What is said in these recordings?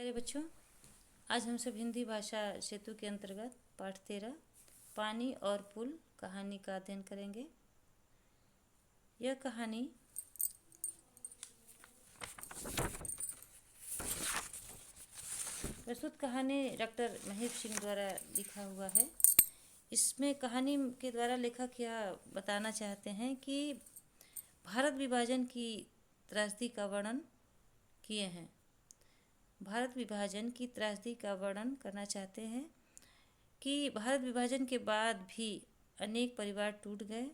प्यारे बच्चों, आज हम सब हिंदी भाषा सेतु के अंतर्गत पाठ 13 पानी और पुल कहानी का अध्ययन करेंगे। यह कहानी प्रस्तुत कहानी डॉक्टर महेश सिंह द्वारा लिखा हुआ है। इसमें कहानी के द्वारा लेखक यह बताना चाहते हैं कि भारत विभाजन की त्रासदी का वर्णन किए हैं। भारत विभाजन की त्रासदी का वर्णन करना चाहते हैं कि भारत विभाजन के बाद भी अनेक परिवार टूट गए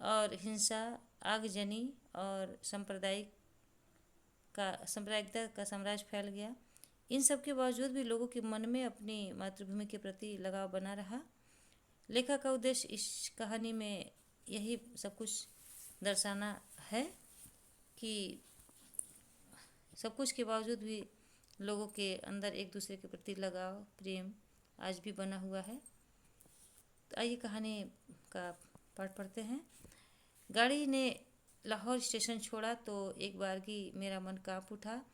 और हिंसा, आगजनी और सांप्रदायिकता का साम्राज्य फैल गया। इन सब के बावजूद भी लोगों के मन में अपनी मातृभूमि के प्रति लगाव बना रहा। लेखक का उद्देश्य इस कहानी में यही सब कुछ दर्शाना है कि सब कुछ के बावजूद भी लोगों के अंदर एक दूसरे के प्रति लगाव, प्रेम आज भी बना हुआ है। तो आइए कहानी का पाठ पढ़ते हैं। गाड़ी ने लाहौर स्टेशन छोड़ा तो एक बारगी मेरा मन कांप उठा।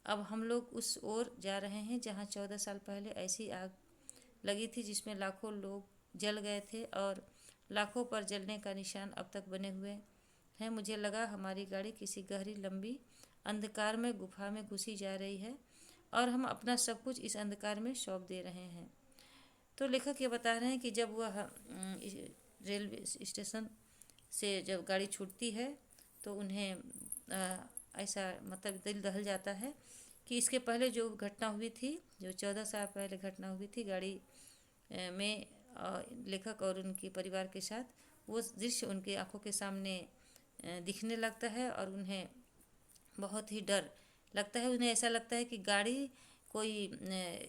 अब हम लोग उस ओर जा रहे हैं जहां 14 साल पहले ऐसी आग लगी थी जिसमें लाखों लोग जल गए थे और लाखों पर जलने का निशान अब तक बने हुए हैं। मुझे लगा हमारी गाड़ी किसी गहरी लंबी अंधकार में गुफा में घुसी जा रही है और हम अपना सब कुछ इस अंधकार में सौंप दे रहे हैं। तो लेखक ये बता रहे हैं कि जब वह रेलवे स्टेशन से जब गाड़ी छूटती है तो उन्हें ऐसा मतलब दिल दहल जाता है कि इसके पहले जो घटना हुई थी, जो 14 साल पहले घटना हुई थी गाड़ी में लेखक और उनके परिवार के साथ, वो दृश्य उनकी आंखों के सामने दिखने लगता है और उन्हें बहुत ही डर लगता है। उन्हें ऐसा लगता है कि गाड़ी कोई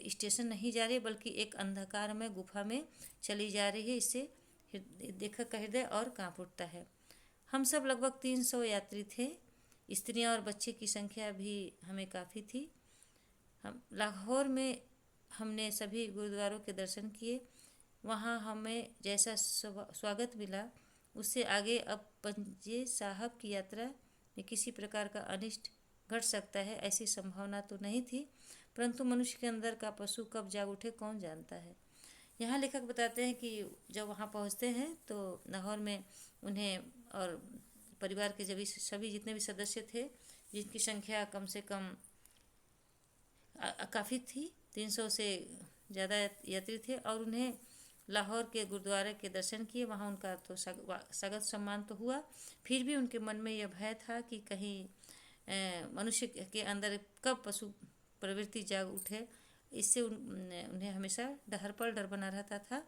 स्टेशन नहीं जा रही बल्कि एक अंधकार में गुफा में चली जा रही है। इससे लेखक का हृदय और कांप उठता है। हम सब लगभग 300 यात्री थे। स्त्रियां और बच्चे की संख्या भी हमें काफ़ी थी। हम लाहौर में हमने सभी गुरुद्वारों के दर्शन किए। वहाँ हमें जैसा स्वागत मिला उससे आगे अब पंजे साहब की यात्रा में किसी प्रकार का अनिष्ट घट सकता है ऐसी संभावना तो नहीं थी, परंतु मनुष्य के अंदर का पशु कब जाग उठे कौन जानता है। यहाँ लेखक बताते हैं कि जब वहाँ पहुँचते हैं तो लाहौर में उन्हें और परिवार के सभी जितने भी सदस्य थे, जिनकी संख्या कम से कम काफ़ी थी, 300 से ज़्यादा यात्री थे, और उन्हें लाहौर के गुरुद्वारे के दर्शन किए। वहाँ उनका तो स्वागत सम्मान तो हुआ, फिर भी उनके मन में यह भय था कि कहीं मनुष्य के अंदर कब पशु प्रवृत्ति जाग उठे। इससे उन्हें हमेशा डर पर डर बना रहता था।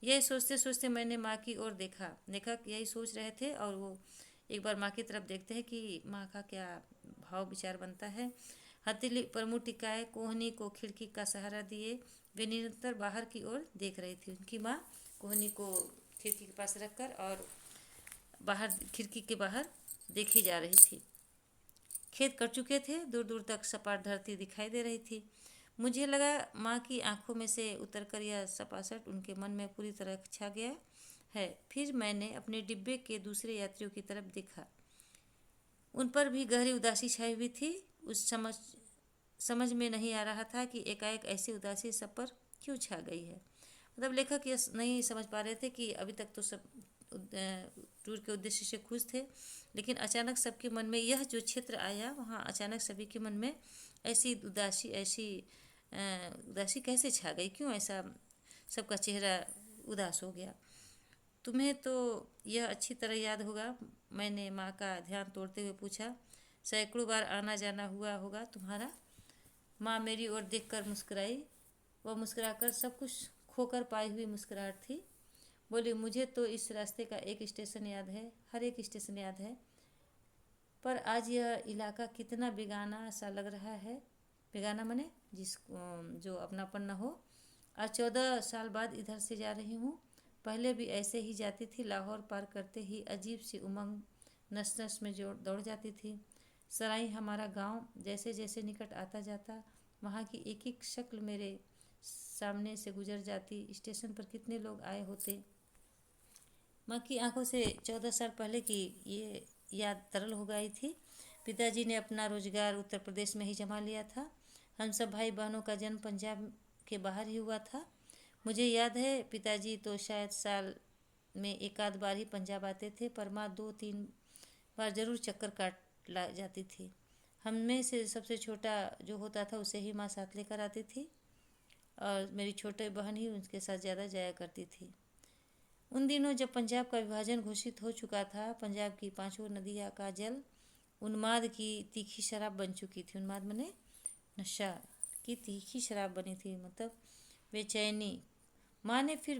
यही सोचते सोचते मैंने माँ की ओर देखा। लेखक यही सोच रहे थे और वो एक बार माँ की तरफ देखते हैं कि माँ का क्या भाव विचार बनता है। हथेली पर मुँह टिकाए, कोहनी को खिड़की का सहारा दिए, वे निरंतर बाहर की ओर देख रही थी। उनकी माँ कोहनी को खिड़की के पास रखकर और बाहर खिड़की के बाहर देखी जा रही थी। खेत कट चुके थे, दूर दूर तक सपाट धरती दिखाई दे रही थी। मुझे लगा माँ की आंखों में से उतरकर यह सपासट उनके मन में पूरी तरह छा गया है। फिर मैंने अपने डिब्बे के दूसरे यात्रियों की तरफ देखा। उन पर भी गहरी उदासी छाई हुई थी। उस समझ में नहीं आ रहा था कि एकाएक ऐसी उदासी सब पर क्यों छा गई है। मतलब लेखक यह नहीं समझ पा रहे थे कि अभी तक तो सब टूर के उद्देश्य से खुश थे, लेकिन अचानक सबके मन में यह जो क्षेत्र आया, वहाँ अचानक सभी के मन में ऐसी उदासी कैसे छा गई, क्यों ऐसा सबका चेहरा उदास हो गया। तुम्हें तो यह अच्छी तरह याद होगा, मैंने माँ का ध्यान तोड़ते हुए पूछा। सैकड़ों बार आना जाना हुआ होगा तुम्हारा। माँ मेरी ओर देखकर मुस्कुराई। वह मुस्कुराकर सब कुछ खोकर पाई हुई मुस्कुराहट थी। बोली, मुझे तो इस रास्ते का एक स्टेशन याद है, हर एक स्टेशन याद है, पर आज यह इलाका कितना बेगाना सा लग रहा है। बेगाना मने जो अपनापन न हो। आज 14 साल बाद इधर से जा रही हूँ। पहले भी ऐसे ही जाती थी। लाहौर पार करते ही अजीब सी उमंग नस नस में दौड़ जाती थी। सराई हमारा गांव जैसे जैसे निकट आता जाता, वहाँ की एक एक शक्ल मेरे सामने से गुजर जाती। स्टेशन पर कितने लोग आए होते। माँ की आंखों से 14 साल पहले की ये याद तरल हो गई थी। पिताजी ने अपना रोजगार उत्तर प्रदेश में ही जमा लिया था। हम सब भाई बहनों का जन्म पंजाब के बाहर ही हुआ था। मुझे याद है पिताजी तो शायद साल में एक आध बार ही पंजाब आते थे, पर माँ 2-3 बार ज़रूर चक्कर काट ला जाती थी। हम में से सबसे छोटा जो होता था उसे ही माँ साथ लेकर आती थी, और मेरी छोटी बहन ही उनके साथ ज़्यादा जाया करती थी। उन दिनों जब पंजाब का विभाजन घोषित हो चुका था, पंजाब की 5 नदियाँ का जल उन्माद की तीखी शराब बन चुकी थी। उन्माद मने नशा की तीखी शराब बनी थी, मतलब बेचैनी। माँ ने फिर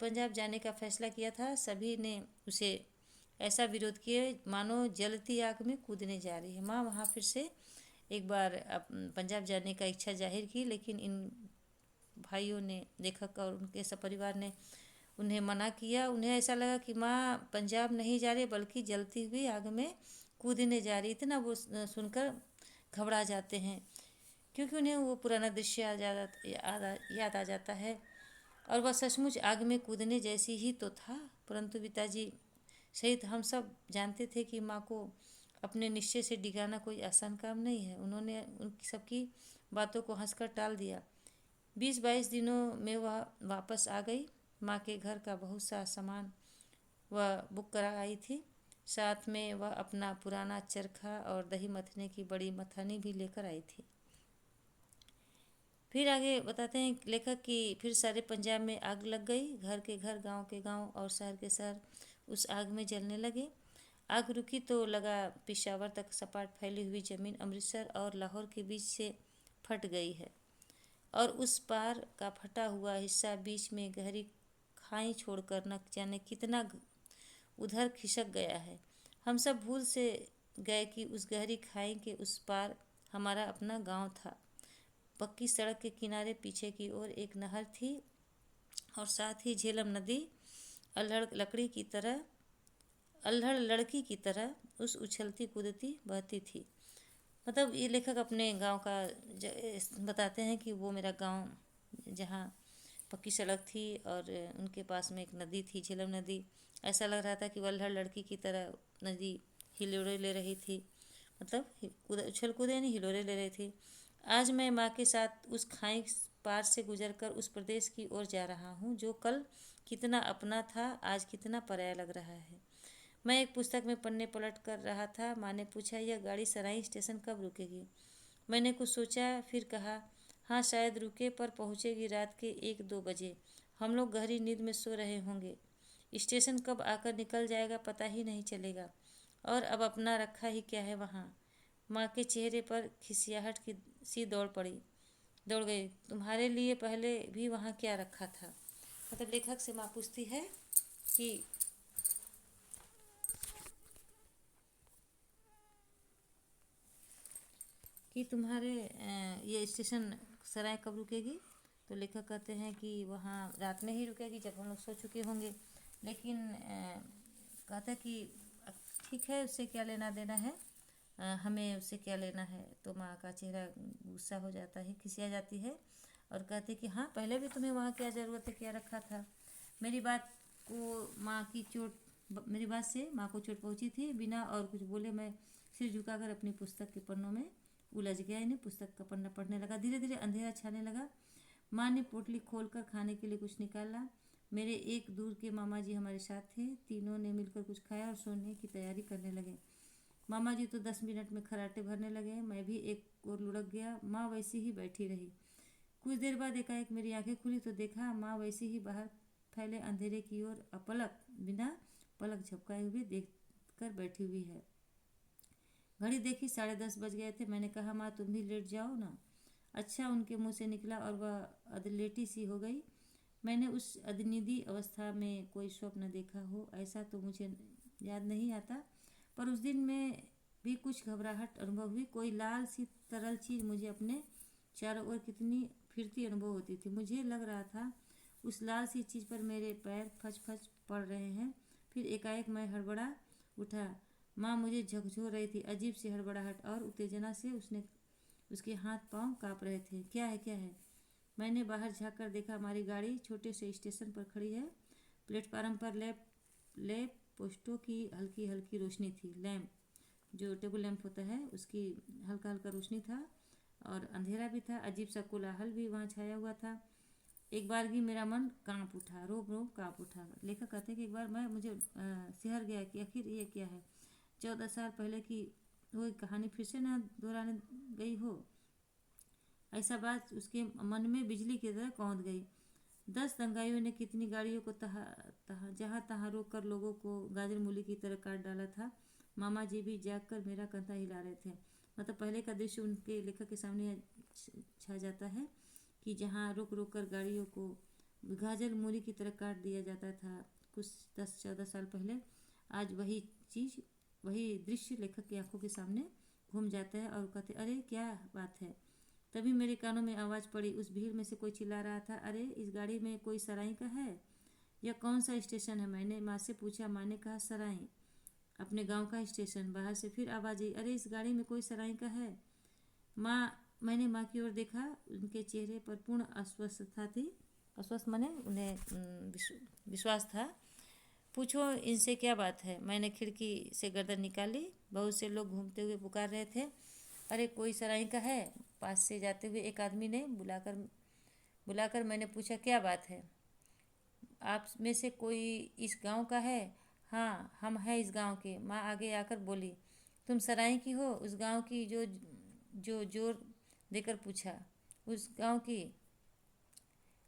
पंजाब जाने का फैसला किया था। सभी ने उसे ऐसा विरोध किया मानो जलती आग में कूदने जा रही है। माँ वहाँ फिर से एक बार पंजाब जाने का इच्छा जाहिर की, लेकिन इन भाइयों ने, लेखक और उनके सब परिवार ने उन्हें मना किया। उन्हें ऐसा लगा कि माँ पंजाब नहीं जा रही बल्कि जलती हुई आग में कूदने जा रही। इतना वो सुनकर घबरा जाते हैं, क्योंकि उन्हें वो पुराना दृश्य याद आ जाता है, और वह सचमुच आग में कूदने जैसी ही तो था। परंतु पिताजी सहित हम सब जानते थे कि माँ को अपने निश्चय से डिगाना कोई आसान काम नहीं है। उन्होंने उन सबकी बातों को हंसकर टाल दिया। 20-22 दिनों में वह वापस आ गई। माँ के घर का बहुत सा सामान वह बुक करा आई थी। साथ में वह अपना पुराना चरखा और दही मथने की बड़ी मथानी भी लेकर आई थी। फिर आगे बताते हैं लेखक कि फिर सारे पंजाब में आग लग गई। घर के घर, गांव के गांव और शहर के शहर उस आग में जलने लगे। आग रुकी तो लगा पेशावर तक सपाट फैली हुई जमीन अमृतसर और लाहौर के बीच से फट गई है, और उस पार का फटा हुआ हिस्सा बीच में गहरी खाई छोड़कर न जाने कितना उधर खिसक गया है। हम सब भूल से गए कि उस गहरी खाई के उस पार हमारा अपना गांव था। पक्की सड़क के किनारे पीछे की ओर एक नहर थी, और साथ ही झेलम नदी अल्हड़ लड़की की तरह उस उछलती कूदती बहती थी। मतलब ये लेखक अपने गांव का बताते हैं कि वो मेरा गांव, जहाँ पक्की सड़क थी और उनके पास में एक नदी थी, झेलम नदी। ऐसा लग रहा था कि वह अल्हड़ लड़की की तरह नदी हिलोरे ले रही थी, मतलब उछल कूदे यानी हिलोरे ले रही थी। आज मैं माँ के साथ उस खाई पार से गुजरकर उस प्रदेश की ओर जा रहा हूँ जो कल कितना अपना था, आज कितना पराया लग रहा है। मैं एक पुस्तक में पन्ने पलट कर रहा था। माँ ने पूछा, यह गाड़ी सराई स्टेशन कब रुकेगी? मैंने कुछ सोचा, फिर कहा, हाँ शायद रुके, पर पहुँचेगी रात के 1-2 बजे। हम लोग गहरी नींद में सो रहे होंगे। स्टेशन कब आकर निकल जाएगा पता ही नहीं चलेगा। और अब अपना रखा ही क्या है वहाँ। माँ के चेहरे पर खिसियाहट की सी दौड़ गई। तुम्हारे लिए पहले भी वहाँ क्या रखा था? मतलब लेखक से माँ पूछती है कि तुम्हारे ये स्टेशन सराय कब रुकेगी? तो लेखक कहते हैं कि वहाँ रात में ही रुकेगी, जब हम लोग सो चुके होंगे। लेकिन कहते हैं कि ठीक है, उससे क्या लेना देना है, हमें उससे क्या लेना है। तो माँ का चेहरा गुस्सा हो जाता है, खिसिया जाती है, और कहती कि हाँ पहले भी तुम्हें वहाँ क्या ज़रूरत है, क्या रखा था। मेरी बात से माँ को चोट पहुँची थी। बिना और कुछ बोले मैं सिर झुकाकर अपनी पुस्तक के पन्नों में उलझ गया। इन्हें पुस्तक का पन्ना पढ़ने लगा। धीरे धीरे अंधेरा छाने लगा। माँ ने पोटली खोलकर खाने के लिए कुछ निकाला। मेरे एक दूर के मामा जी हमारे साथ थे। तीनों ने मिलकर कुछ खाया और सोने की तैयारी करने लगे। मामा जी तो 10 मिनट में खर्राटे भरने लगे। मैं भी एक और लुढ़क गया। माँ वैसी ही बैठी रही। कुछ देर बाद एकाएक मेरी आंखें खुली तो देखा माँ वैसी ही बाहर फैले अंधेरे की ओर अपलक, बिना पलक झपकाए हुए देख कर बैठी हुई है। घड़ी देखी, 10:30 बज गए थे। मैंने कहा, माँ तुम भी लेट जाओ ना। अच्छा, उनके मुंह से निकला, और वह अधलेटी सी हो गई। मैंने उस अधनिधि अवस्था में कोई स्वप्न देखा हो ऐसा तो मुझे याद नहीं आता, पर उस दिन में भी कुछ घबराहट अनुभव हुई। कोई लाल सी तरल चीज़ मुझे अपने चारों ओर कितनी फिरती अनुभव होती थी। मुझे लग रहा था उस लाल सी चीज़ पर मेरे पैर फच फच पड़ रहे हैं। फिर एकाएक मैं हड़बड़ा उठा। माँ मुझे झकझोर रही थी, अजीब सी हड़बड़ाहट और उत्तेजना से उसके हाथ पांव काँप रहे थे। क्या है, क्या है? मैंने बाहर झाँक कर देखा। हमारी गाड़ी छोटे से स्टेशन पर खड़ी है। प्लेटफार्म पर लैंप पोस्टों की हल्की हल्की रोशनी थी। लैंप जो टेबल लैंप होता है उसकी हल्का हल्का रोशनी था। और अंधेरा भी था, अजीब सा कोलाहल भी वहाँ छाया हुआ था। एक बार भी मेरा मन कांप उठा, रोब रोब कांप उठा। लेखक कहते हैं कि एक बार मुझे सिहर गया कि आखिर ये क्या है। 14 साल पहले की वो कहानी फिर से ना दोहराने गई हो, ऐसा बात उसके मन में बिजली की तरह कौंध गई। 10 दंगाइयों ने कितनी गाड़ियों को जहाँ तहाँ रोक कर लोगों को गाजर मूली की तरह काट डाला था। मामा जी भी जाग कर मेरा कंधा हिला रहे थे। मतलब पहले का दृश्य उनके लेखक के सामने छा जाता है कि जहाँ रुक रुक कर गाड़ियों को गाजर मूली की तरह काट दिया जाता था कुछ 10-14 साल पहले। आज वही चीज़, वही दृश्य लेखक की आंखों के सामने घूम जाता है और कहते अरे क्या बात है। तभी मेरे कानों में आवाज़ पड़ी। उस भीड़ में से कोई चिल्ला रहा था, अरे इस गाड़ी में कोई सराय का है? यह कौन सा स्टेशन है? मैंने माँ से पूछा। माँ ने कहा सराय, अपने गांव का स्टेशन। बाहर से फिर आवाज़ आई, अरे इस गाड़ी में कोई सराय का है? मैंने माँ की ओर देखा। उनके चेहरे पर पूर्ण अस्वस्थता थी। अस्वस्थ माने उन्हें विश्वास था। पूछो इनसे क्या बात है? मैंने खिड़की से गर्दन निकाली। बहुत से लोग घूमते हुए पुकार रहे थे, अरे कोई सराय का है? पास से जाते हुए एक आदमी ने बुलाकर मैंने पूछा, क्या बात है? आप में से कोई इस गांव का है? हाँ, हम हैं इस गांव के। माँ आगे आकर बोली, तुम सराय की हो? उस गांव की जो जोर देकर पूछा। उस गांव की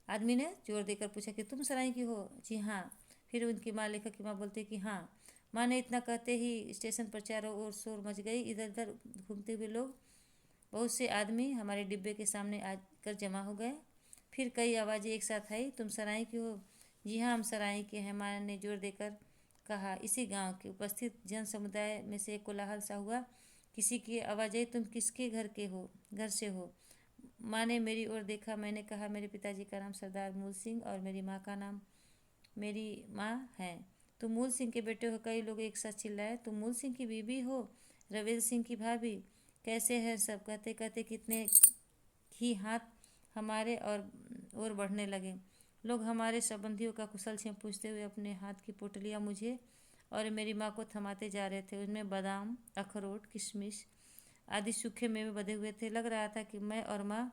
आदमी ने जोर देकर पूछा कि तुम सराय की हो? जी हाँ। फिर उनकी माँ, लेखक की माँ, बोलती कि हाँ। माँ ने इतना कहते ही स्टेशन पर चारों ओर शोर मच गई। इधर उधर घूमते हुए लोग, बहुत से आदमी हमारे डिब्बे के सामने आकर जमा हो गए। फिर कई आवाज़ें एक साथ आई, तुम सराय की हो? जी हाँ, हम सराय के हैं, माँ ने जोर देकर कहा। इसी गांव के उपस्थित जन समुदाय में से एक कोलाहल सा हुआ। किसी की आवाज़ आई, तुम किसके घर से हो? माँ ने मेरी ओर देखा। मैंने कहा, मेरे पिताजी का नाम सरदार मूल सिंह और मेरी माँ का नाम मेरी माँ है। तुम मूल सिंह के बेटे हो? कई लोग एक साथ चिल्लाए। तुम मूल सिंह की बीबी हो? रवेल सिंह की भाभी? कैसे है सब? कहते कहते कितने ही हाथ हमारे और बढ़ने लगे। लोग हमारे संबंधियों का कुशल क्षेम पूछते हुए अपने हाथ की पोटलियाँ मुझे और मेरी माँ को थमाते जा रहे थे। उनमें बादाम, अखरोट, किशमिश आदि सूखे मेवे बंधे हुए थे। लग रहा था कि मैं और माँ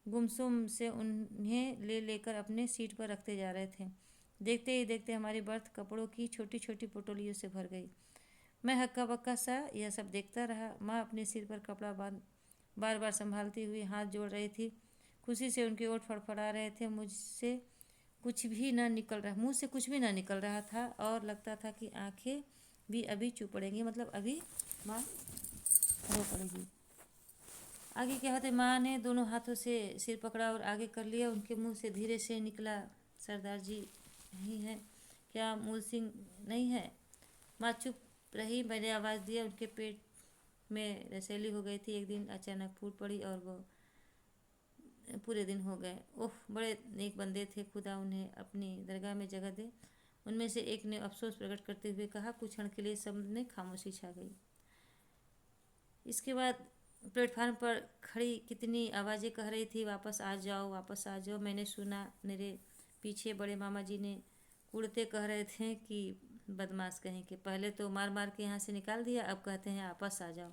गुमसुम से उन्हें ले लेकर अपने सीट पर रखते जा रहे थे। देखते ही देखते हमारी बर्थ कपड़ों की छोटी छोटी पोटलियों से भर गई। मैं हक्का बक्का सा यह सब देखता रहा। माँ अपने सिर पर कपड़ा बार बार संभालती हुई हाथ जोड़ रही थी। खुशी से उनके ओठ फड़फड़ा रहे थे। मुँह से कुछ भी ना निकल रहा था और लगता था कि आंखें भी अभी चुप पड़ेंगी, मतलब अभी माँ रो पड़ेगी। आगे क्या होता है, माँ ने दोनों हाथों से सिर पकड़ा और आगे कर लिया। उनके मुंह से धीरे से निकला, सरदार जी नहीं है क्या? मूल सिंह नहीं है? माँ चुप रही। मैंने आवाज़ दिया। उनके पेट में रसैली हो गई थी। एक दिन अचानक फूट पड़ी और वो पूरे दिन हो गए। ओह, बड़े नेक बंदे थे, खुदा उन्हें अपनी दरगाह में जगह दे। उनमें से एक ने अफसोस प्रकट करते हुए कहा। कुछ क्षण के लिए सब ने खामोशी छा गई। इसके बाद प्लेटफार्म पर खड़ी कितनी आवाज़ें कह रही थी, वापस आ जाओ, वापस आ जाओ। मैंने सुना मेरे पीछे बड़े मामा जी ने कुड़ते कह रहे थे कि बदमाश कहीं के, पहले तो मार मार के यहाँ से निकाल दिया, अब कहते हैं वापस आ जाओ।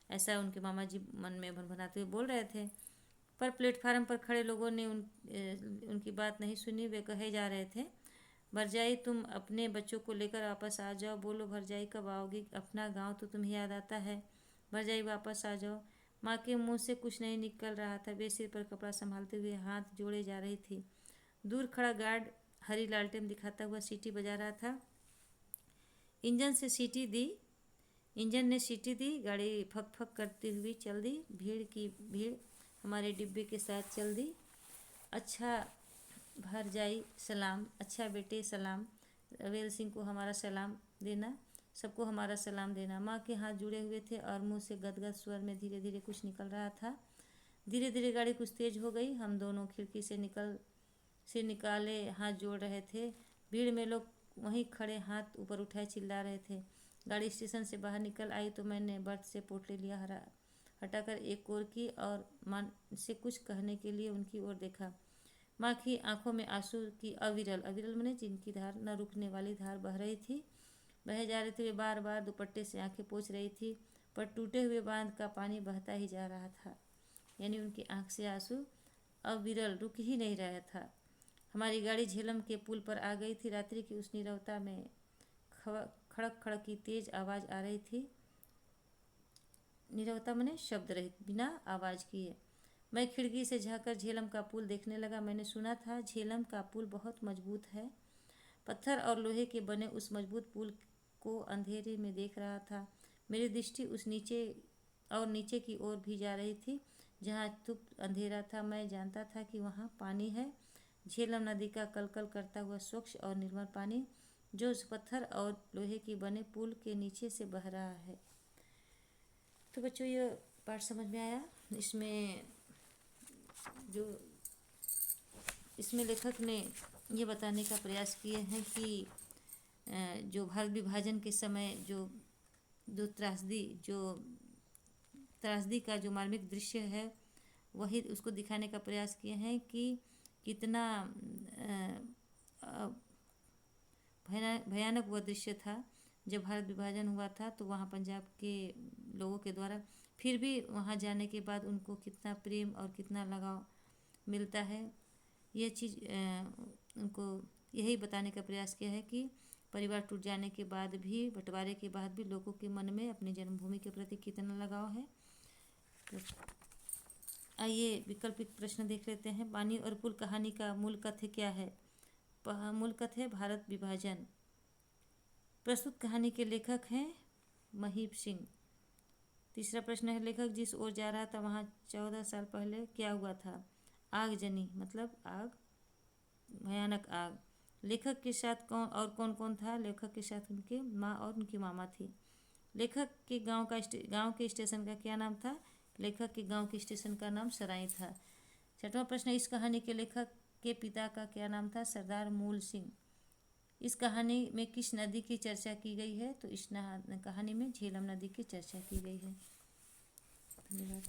ऐसा उनके मामा जी मन में भनभनाते हुए बोल रहे थे। पर प्लेटफार्म पर खड़े लोगों ने उनकी बात नहीं सुनी। वे कहे जा रहे थे, भरजाई तुम अपने बच्चों को लेकर वापस आ जाओ। बोलो भरजाई, कब आओगी? अपना गांव तो तुम्हें याद आता है? भरजाई वापस आ जाओ। माँ के मुंह से कुछ नहीं निकल रहा था। वे सिर पर कपड़ा संभालते हुए हाथ जोड़े जा रही थी। दूर खड़ा गार्ड हरी लालटेन दिखाता हुआ सीटी बजा रहा था। इंजन ने सीटी दी। गाड़ी फक फक करती हुई चल दी। भीड़ हमारे डिब्बे के साथ चल दी। अच्छा भरजाई सलाम, अच्छा बेटे सलाम, रवेल सिंह को हमारा सलाम देना, सबको हमारा सलाम देना। माँ के हाथ जुड़े हुए थे और मुंह से गदगद स्वर में धीरे धीरे कुछ निकल रहा था। धीरे धीरे गाड़ी कुछ तेज हो गई। हम दोनों खिड़की से निकाले हाथ जोड़ रहे थे। भीड़ में लोग वहीं खड़े हाथ ऊपर उठाए चिल्ला रहे थे। गाड़ी स्टेशन से बाहर निकल आई तो मैंने बर्थ से पोटली लिया हटाकर एक ओर की और माँ से कुछ कहने के लिए उनकी ओर देखा। माँ की आंखों में आंसू की अविरल मैंने जिनकी धार न रुकने वाली धार बह रही थी, बहे जा रहे थे। वे बार बार दुपट्टे से आंखें पोंछ रही थी, पर टूटे हुए बांध का पानी बहता ही जा रहा था। यानी उनकी आंख से आंसू अविरल रुक ही नहीं रहा था। हमारी गाड़ी झेलम के पुल पर आ गई थी। रात्रि की उस नीरवता में खड़क खड़क की तेज आवाज़ आ रही थी। नीरवता मने शब्द रहित, बिना आवाज़ किए। मैं खिड़की से झांककर झेलम का पुल देखने लगा। मैंने सुना था झेलम का पुल बहुत मजबूत है। पत्थर और लोहे के बने उस मजबूत पुल को अंधेरे में देख रहा था। मेरी दृष्टि उस नीचे की ओर भी जा रही थी, जहाँ गुप्त अंधेरा था। मैं जानता था कि वहाँ पानी है, झेलम नदी का कलकल करता हुआ स्वच्छ और निर्मल पानी, जो उस पत्थर और लोहे के बने पुल के नीचे से बह रहा है। तो बच्चों, ये पाठ समझ में आया। इसमें लेखक ने ये बताने का प्रयास किए हैं कि जो भारत विभाजन के समय जो त्रासदी का जो मार्मिक दृश्य है, वही उसको दिखाने का प्रयास किए हैं कि कितना भयानक वह दृश्य था। जब भारत विभाजन हुआ था तो वहाँ पंजाब के लोगों के द्वारा फिर भी वहाँ जाने के बाद उनको कितना प्रेम और कितना लगाव मिलता है। यह चीज़ उनको यही बताने का प्रयास किया है कि परिवार टूट जाने के बाद भी, बंटवारे के बाद भी लोगों के मन में अपनी जन्मभूमि के प्रति कितना लगाव है। तो आइए विकल्पित प्रश्न देख लेते हैं। पानी और पुल कहानी का मूल कथ्य क्या है? मूल कथ्य है भारत विभाजन। प्रस्तुत कहानी के लेखक हैं महीप सिंह। तीसरा प्रश्न है, लेखक जिस ओर जा रहा था वहाँ 14 साल पहले क्या हुआ था? आग जनी, मतलब आग, भयानक आग। लेखक के साथ कौन कौन था? लेखक के साथ उनके माँ और उनकी मामा थी। लेखक के गांव के स्टेशन का क्या नाम था? लेखक के गांव के स्टेशन का नाम सराय था। छठवां प्रश्न, इस कहानी के लेखक के पिता का क्या नाम था? सरदार मूल सिंह। इस कहानी में किस नदी की चर्चा की गई है? तो इस कहानी में झेलम नदी की चर्चा की गई है। धन्यवाद।